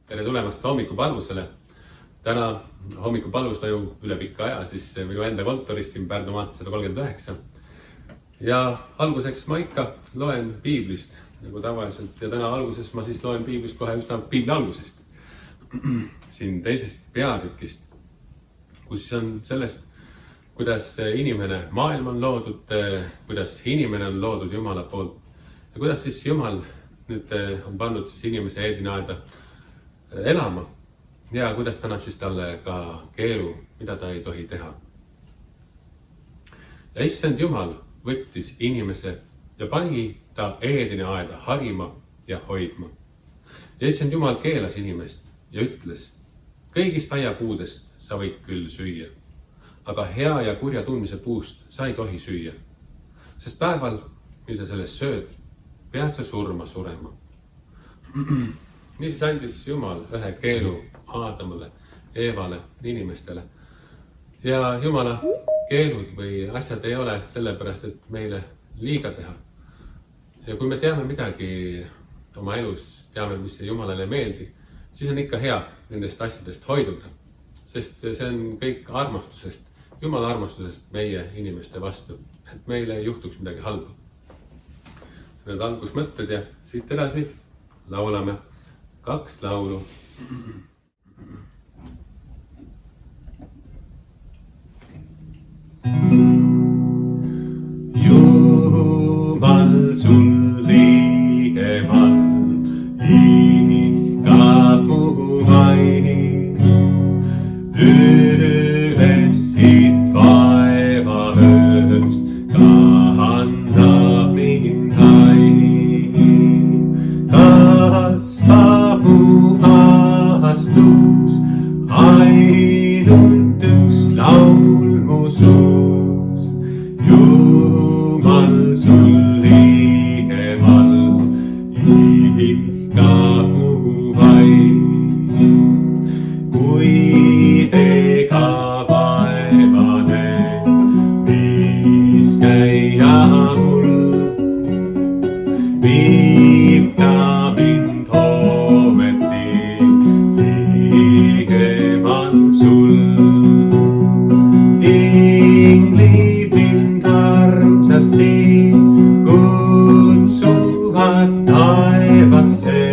Tere tulemast hommikupalvusele. Täna hommikupalvus toimub üle pika aja siis minu enda kontorist siin Pärnu maantee 139. Ja alguseks ma ikka loen piiblist nagu tavaliselt ja täna alguses ma siis loen piiblist kohe üsna piibli algusest. Siin teisest peatükist, kus siis on sellest, kuidas inimene, maailm on loodud, kuidas inimene on loodud Jumala poolt ja kuidas siis Jumal nüüd on pannud siis inimese eedinaeda elama ja kuidas ta annab siis talle ka keelu, mida ta ei tohi teha. Ja issand Jumal võttis inimese ja pani ta eedinaeda harima ja hoidma. Ja issand Jumal keelas inimest ja ütles, kõigist aiapuudest sa võid küll süüa, aga hea ja kurja tundmise puust sa ei tohi süüa, sest päeval, mil sa sellest sööd, pead sa surema. Niisiis andis Jumal ühe keelu Aadamale, Eevale, inimestele. Ja Jumala keelud või asjad ei ole sellepärast, et meile liiga teha. Ja kui me teame midagi oma elus, teame, mis Jumalale meeldi, siis on ikka hea nendest asjadest hoiduda. Sest see on kõik armastusest, Jumala armastusest meie inimeste vastu, et meile ei juhtuks midagi halba. Need algusmõtted ja siit edasi laulame 2 laulu. Jumal sul liigemal ihkab mu vaim, üles siit vaeva ööst kahandab mind haim. Kasvab mu aastus ainult üks laul mu suus. Jumal sul liigemal ihkab mu vaim. Kuid ega vaevane, mis käia mul, viib ta mind ometi liigemal sul. Inglid mind armsasti kutsuvad taevasse.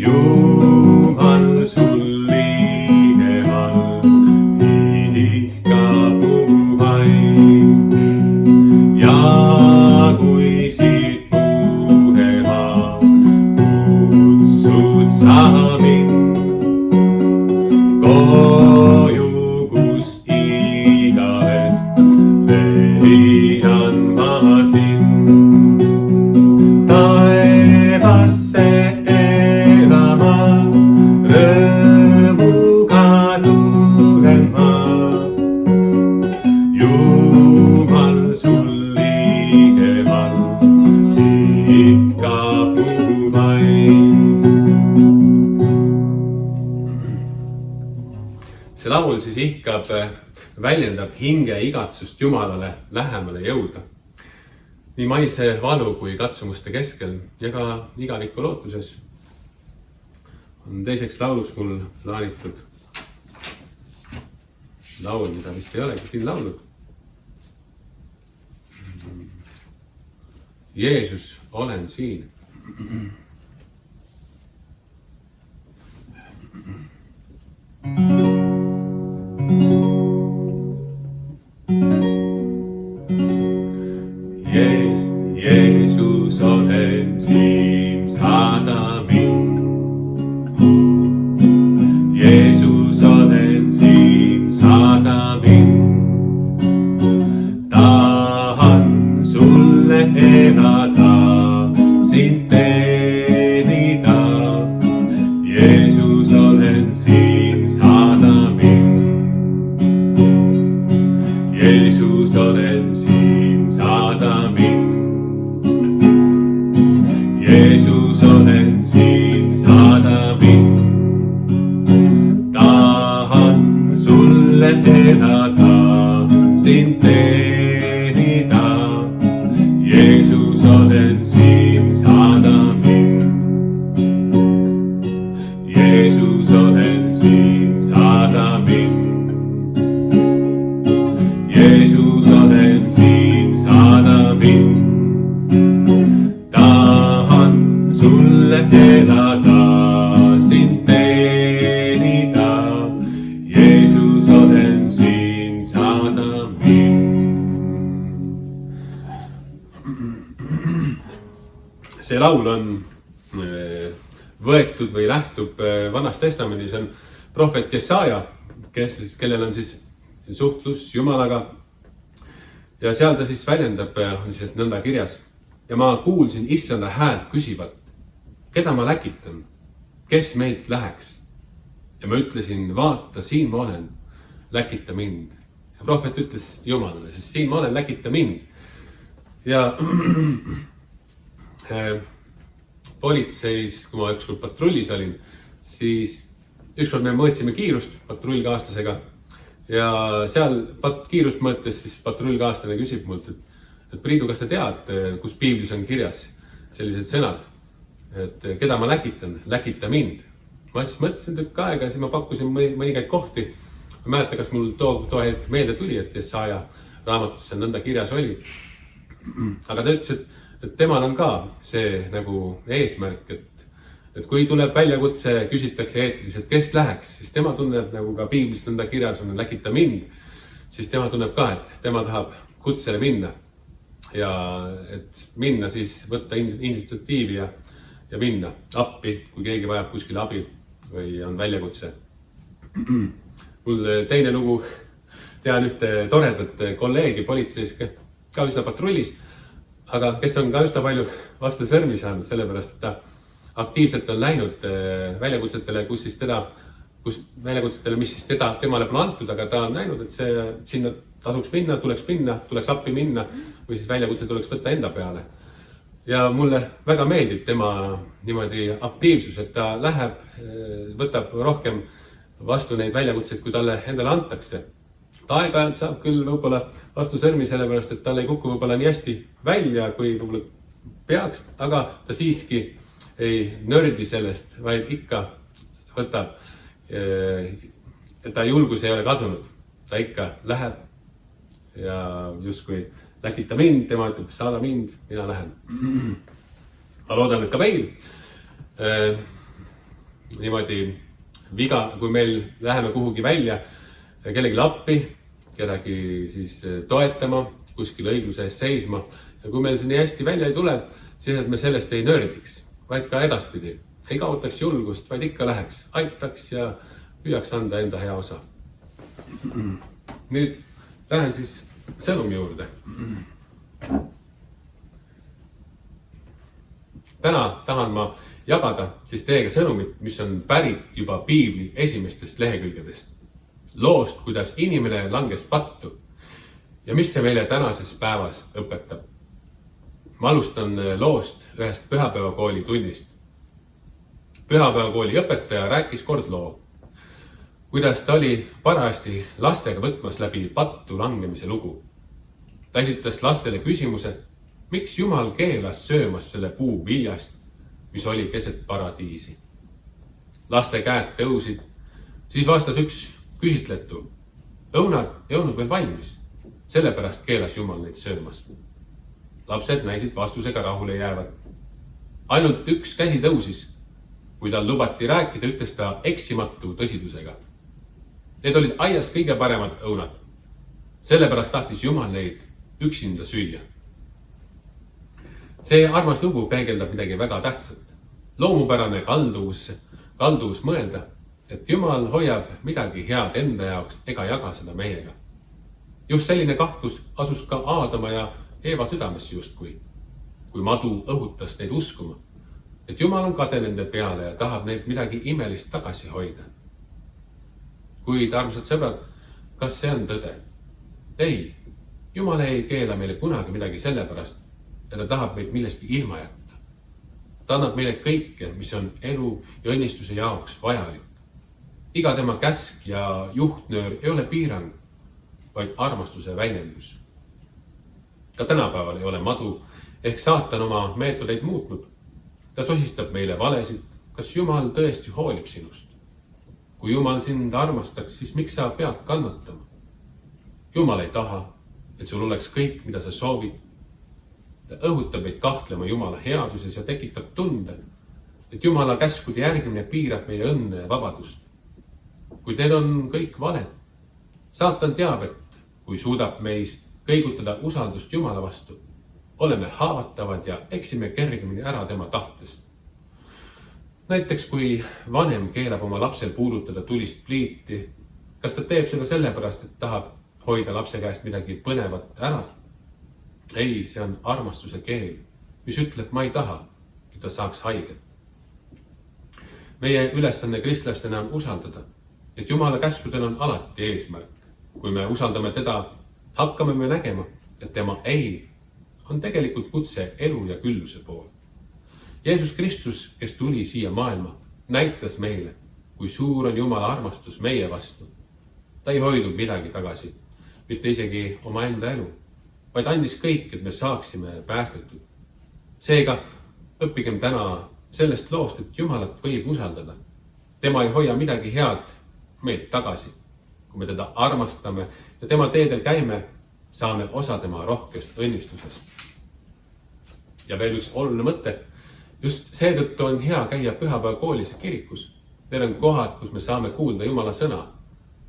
Jumal sul liigemal ihkab mu vaim. Ja kui siit puhema kutsud sa mind koju, kus igavest leian ma sind, taevasse elama rõõmuga tulen ma. Jumal sul liigemal ihkab mu vaim. See laul siis ihkab, väljendab hinge igatsust Jumalale lähemale jõuda. Nii maise valu kui katsumuste keskel ja ka igaviku lootuses on teiseks lauluks mul plaanitud laul, mida vist ei olegi siin laulnud. Jeesus, olen siin. Jeesus, olen siin, saada mind. Jeesus, olen siin, saada mind. Tahan sulle elada, sind elada, sind teenida. Jeesus, olen siin, saada mind. See laul on võetud või lähtub Vanast Testamendis, on prohvet Jesaja, kellel on siis suhtlus Jumalaga. Ja seal ta siis väljendab, on siis nõnda kirjas. Ja ma kuulsin issanda häält küsivat, keda ma läkitan, kes meilt läheks. Ja ma ütlesin, vaata, siin ma olen, läkita mind. Ja prohvet ütles Jumalale, sest siin ma olen, läkita mind. Ja politseis, kui ma ükskord patrullis olin, siis ükskord me mõõtsime kiirust patrullkaaslasega. Ja seal kiirust mõõtes siis patrullkaaslane küsib mult, et Priidu, kas sa tead, kus piiblis on kirjas sellised sõnad, et keda ma läkitan, läkita mind. Ma siis mõtlesin tükk aega ja siis ma pakkusin mõningaid kohti. Ma mäleta, kas mul too hetk meelde tuli, et Jesaja raamatus nõnda kirjas oli. Aga ta ütles, et temal on ka see nagu eesmärk, et kui tuleb väljakutse, küsitakse eetris, et kes läheks, siis tema tunneb nagu ka piiblis nõnda kirjas on, läkita mind, siis tema tunneb ka, et tema tahab kutsele minna. Ja et minna siis võtta initsiatiivi ja minna appi, kui keegi vajab kuskil abi või on väljakutse. Mul teine lugu, tean ühte toredat kolleegi politseis ka üsna patrullis, aga kes on ka üsna palju vastu sõrmi saanud, sellepärast, et ta aktiivselt on läinud väljakutsetele, mis siis temale pole antud, aga ta on näinud, et see sinna tasuks minna, tuleks appi minna või siis väljakutse tuleks võtta enda peale. Ja mulle väga meeldib tema niimoodi aktiivsus, et ta läheb, võtab rohkem vastu neid väljakutseid, kui talle endale antakse. Ta aeg-ajalt saab küll võib-olla vastu sõrmi sellepärast, et talle ei kuku võib-olla nii hästi välja, kui võib-olla peaks, aga ta siiski ei nördi sellest, vaid ikka võtab, et ta julgus ei ole kadunud. Ta ikka läheb ja justkui läkita mind, tema ütleb, saada mind, mina lähen. Ma loodan, et ka meil niimoodi viga, kui meil läheme kuhugi välja kellegi appi, kedagi siis toetama, kuskil õigluse eest seisma. Ja kui meil see nii hästi välja ei tule, siis et me sellest ei nördiks, vaid ka edaspidi. Ei kaotaks julgust, vaid ikka läheks, aitaks ja püüaks anda enda hea osa. Nüüd lähen siis sõnumi juurde. Täna tahan ma jagada siis teiega sõnumit, mis on pärit juba piibli esimestest lehekülgedest. Loost, kuidas inimene langes pattu ja mis see meile tänases päevas õpetab. Ma alustan loost ühest pühapäevakooli tunnist. Pühapäevakooli õpetaja rääkis kord loo, kuidas ta oli parajasti lastega võtmas läbi pattu langemise lugu. Ta esitas lastele küsimuse, miks Jumal keelas söömas selle puu viljast, mis oli keset paradiisi. Laste käed tõusid, siis vastas üks küsitletu. Õunad ei olnud veel valmis, sellepärast keelas Jumal neid söömas. Lapsed näisid vastusega rahule jäävad. Ainult üks käsi tõusis, kui tal lubati rääkida, ütles ta eksimatu tõsidusega. Need olid aias kõige paremad õunad. Sellepärast tahtis Jumal neid üksinda süüa. See armas lugu peegeldab midagi väga tähtsat. Loomupärane kalduvus mõelda, et Jumal hoiab midagi head enda jaoks ega jaga seda meiega. Just selline kahtlus asus ka Aadama ja Eeva südamesse justkui, kui madu õhutas neid uskuma, et Jumal on kade nende peale ja tahab neid midagi imelist tagasi hoida. Kuid, armsad sõbrad, kas see on tõde? Ei, Jumal ei keela meile kunagi midagi sellepärast, et ta tahab meid millestki ilma jätta. Ta annab meile kõike, mis on elu ja õnnistuse jaoks vajalik. Iga tema käsk ja juhtnöör ei ole piirang, vaid armastuse väljendus. Ka tänapäeval ei ole madu ehk saatan oma meetodeid muutnud. Ta sosistab meile valesid, kas Jumal tõesti hoolib sinust. Kui Jumal sind armastaks, siis miks sa pead kannatama? Jumal ei taha, et sul oleks kõik, mida sa soovid. Ta õhutab meid kahtlema Jumala headuses ja tekitab tunde, et Jumala käskude järgimine piirab meie õnne ja vabadust. Kuid need on kõik valed. Saatan teab, et kui suudab meis kõigutada usaldust Jumala vastu, oleme haavatavad ja eksime kergemini ära tema tahtest. Näiteks kui vanem keelab oma lapsel puudutada tulist pliiti, kas ta teeb seda sellepärast, et tahab hoida lapse käest midagi põnevat ära? Ei, see on armastuse keel, mis ütleb, ma ei taha, et ta saaks haiget. Meie ülesanne kristlastena on usaldada, et Jumala käskudel on alati eesmärk. Kui me usaldame teda, hakkame me nägema, et tema ei on tegelikult kutse elu ja külluse poole. Jeesus Kristus, kes tuli siia maailma, näitas meile, kui suur on Jumala armastus meie vastu. Ta ei hoidnud midagi tagasi, mitte isegi oma enda elu, vaid andis kõik, et me saaksime päästetud. Seega õppigem täna sellest loost, et Jumalat võib usaldada. Tema ei hoia midagi head meilt tagasi. Kui me teda armastame ja tema teedel käime, saame osa tema rohkest õnnistusest. Ja veel üks oluline mõte. Just seetõttu on hea käia pühapäevakoolis ja kirikus. Need on kohad, kus me saame kuulda Jumala sõna,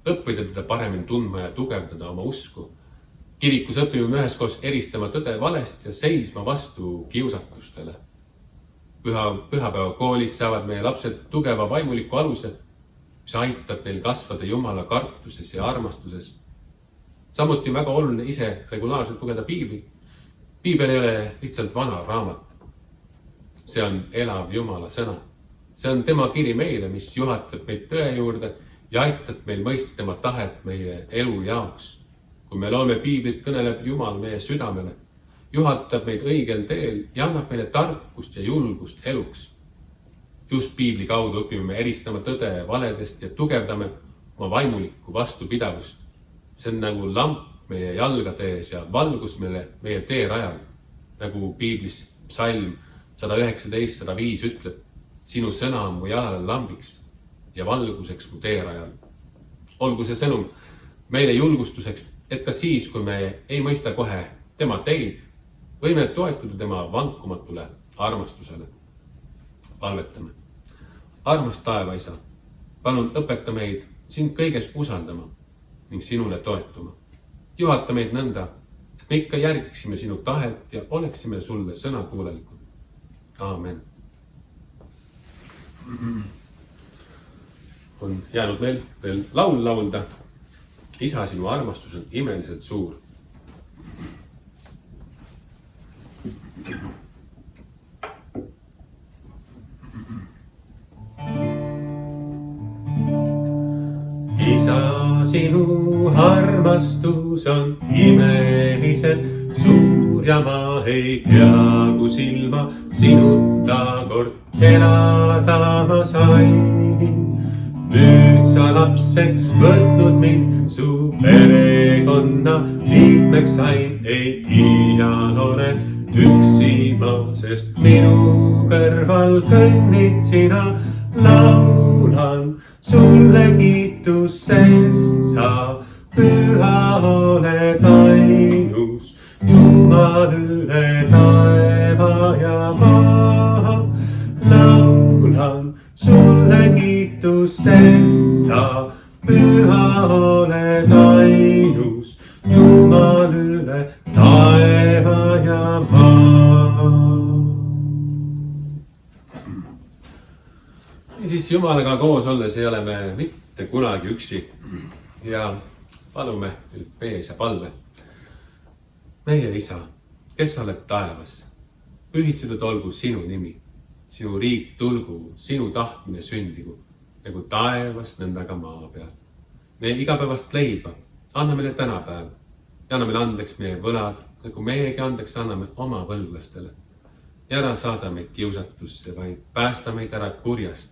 õppida teda paremini tundma ja tugevdada oma usku. Kirikus õpime me üheskoos eristama tõde valest ja seisma vastu kiusatustele. Pühapäevakoolis saavad meie lapsed tugeva vaimuliku aluse, mis aitab neil kasvada Jumala kartuses ja armastuses. Samuti on väga oluline ise regulaarselt lugeda piiblit. Piibel ei ole lihtsalt vana raamat. See on elav Jumala sõna. See on tema kiri meile, mis juhatab meid tõe juurde ja aitab meil mõista tema tahet meie elu jaoks. Kui me loeme piiblit, kõneleb Jumal meie südamele, juhatab meid õigel teel ja annab meile tarkust ja julgust eluks. Just piibli kaudu õpime me eristama tõde valedest ja tugevdame oma vaimulikku vastupidavust. See on nagu lamp meie jalgade ees ja valgus meie teerajal. Nagu piiblis psalm 119:105 ütleb, sinu sõna on mu jalale lambiks ja valguseks mu teerajal. Olgu see sõnum meile julgustuseks, et ka siis, kui me ei mõista kohe tema teid, võime toetuda tema vankumatule armastusele. Palvetame. Armas taevaisa, palun õpeta meid sind kõiges usaldama ning sinule toetuma. Juhata meid nõnda, et me ikka järgiksime sinu tahet ja oleksime sulle sõnakuulelikud. Aamen. On jäänud meil veel laul laulda. Isa, sinu armastus on imeliselt suur. Isa, sinu armastus on imeliselt suur ja ma ei tea, kus ilma sinuta kord elada ma sain. Nüüd sa lapseks võtnud mind, su perekonna liikmeks sain. Ei iial ole üksi ma, sest minu kõrval kõnnid sina. Laulan sulle kiitus, sest sa püha oled ainus. Jumal üle taeva ja maa. Laulan sulle kiitus, sest sa püha oled ainus. Jumal üle taeva ja maa. Ja siis Jumalaga koos olles ei ole me mitte kunagi üksi. Ja palume nüüd pees ja palve. Meie isa, kes oled taevas, pühitsetud olgu sinu nimi. Sinu riik tulgu, sinu tahtmine sündigu, nagu taevas nõnda ka maa peal. Meie igapäevast leiba anna meile tänapäev ja anna meile andeks meie võlad, nagu meiegi andeks anname oma võlglastele. Ja ära saada meid kiusatusse, vaid päästa meid ära kurjast,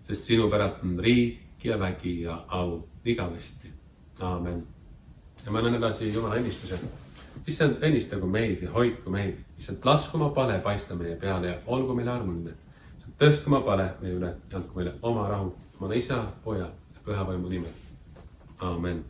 sest sinu päralt on riik ja vägi ja au igavesti. Aamen. Ja ma annan edasi Jumala õnnistuse. Issand, õnnistagu meid ja hoidku meid. Issand, lasku oma pale paista meie peale ja olgu meile armuline. Tõstku oma pale meie üle ja andku meile oma rahu. Jumala isa, poja ja püha vaimu nimel. Aamen.